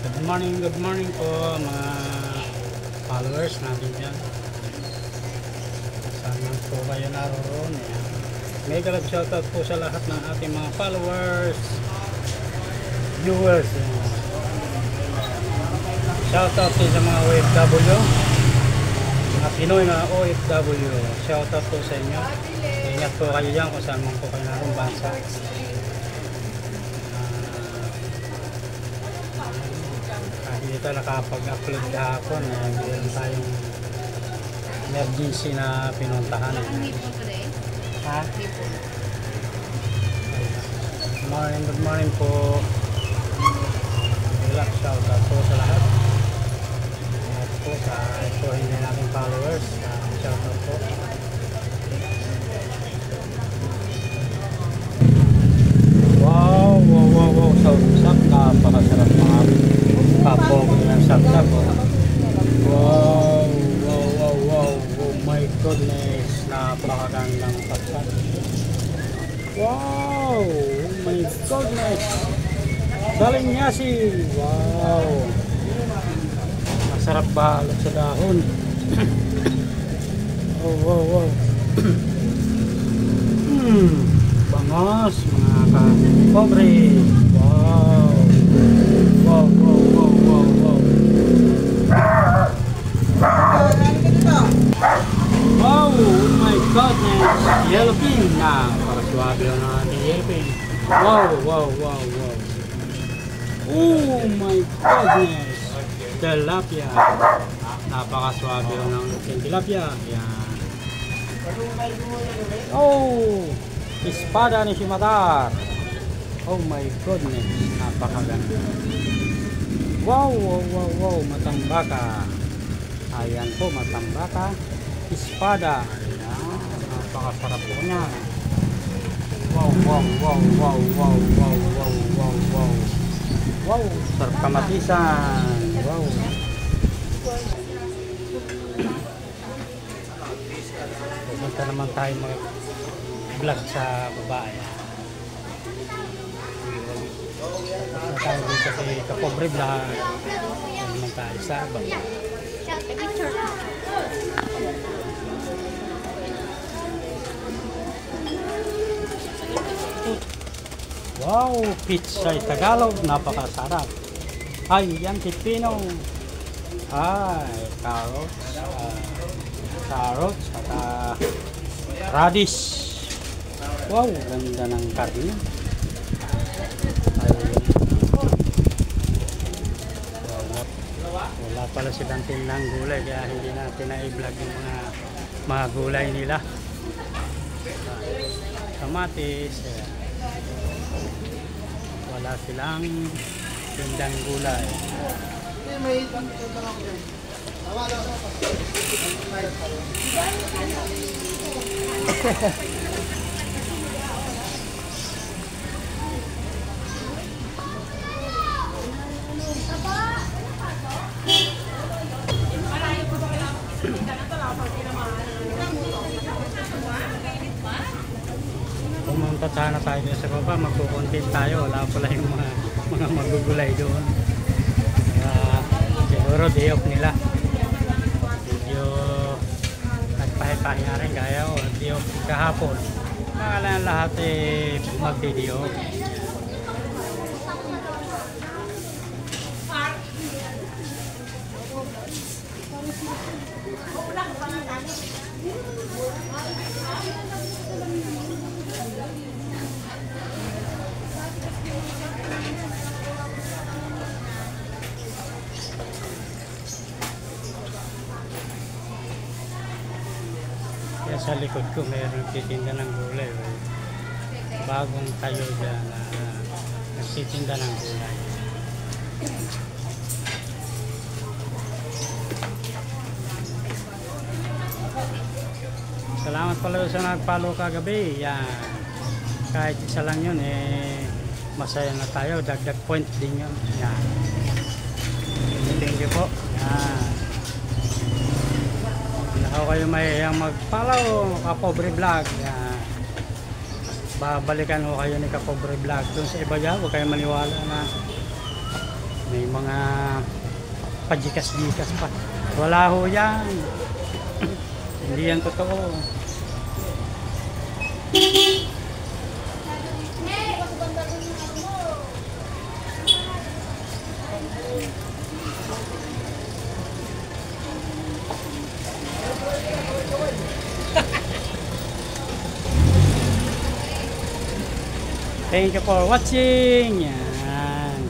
Good morning po mga followers natin dyan. Saan po kayo naroon. Mega love shoutout po sa lahat ng ating mga followers, viewers. Shoutout din sa mga OFW, mga Pinoy na OFW. Shoutout po sa inyo. Ingat po kayo dyan kung saan man po kayo naroon bansa. Dito nakapag-upload kahapon, meron tayong emergency na pinuntahan. Ha? Good morning po. Relax shoutout po sa lahat. At po sa ito hindi natin followers, shoutout po. Wow, sap, napakasarap mga kapong ng sap-sap. Wow, oh my goodness, napakagandang sap-sap. Wow, oh my goodness, galing niya si wow, masarap balot sa dahon. Wow. Bangos mga ka-pobre. Wow, oh my goodness, yellow pin na pakaswabe lang ng ating yellow pin. Wow. Oh my goodness, tilapia, napakaswabe lang ng ating tilapia. Yan. Oh, espada ni Shimatar. Oh my goodness, napakaganda. Wow, matambaka. Ayan po, matambaka. Espada. Ayan, napakasarap po niya. Wow, sarap kamatisan. Wow. Pupunta naman tayo mag-vlog sa babae. Punta tayo dito sa Kapobre Vlog. Yan naman tayo sa baba. Wow, pizza Tagalog, napakasarap. Ay, yan pipino. Ay, carrots, saka radish. Wow, ganda ng karne. Wala pala silang tinlang gulay kaya hindi natin na-i-vlog yung mga gulay nila. Kamatis. Wala silang tindang gulay. Pumunta sana tayo sa baba, magkukontent tayo. Wala pala yung mga magugulay doon. Siguro day off nila. Medyo nagpahipahinga rin kaya o day off kahapon. Makala lahat magdi-day off. Sa likod ko mayroong titinda ng gulay. Bagong tayo dyan na nagtitinda ng gulay. Salamat pala sa nag-follow kagabi. Yan. Kahit isa lang yun, masaya na tayo. Dagdag point din yun. Yan. Thank you po. Yan. Ako kayo mahihiyang mag-follow Kapobre Vlog. Yan. Babalikan ko kayo ni Kapobre Vlog. Doon sa iba dyan, huwag kayo maniwala na May mga pajikas-jikas pa. Wala ho yan. Hindi yan totoo. Thank you for watching.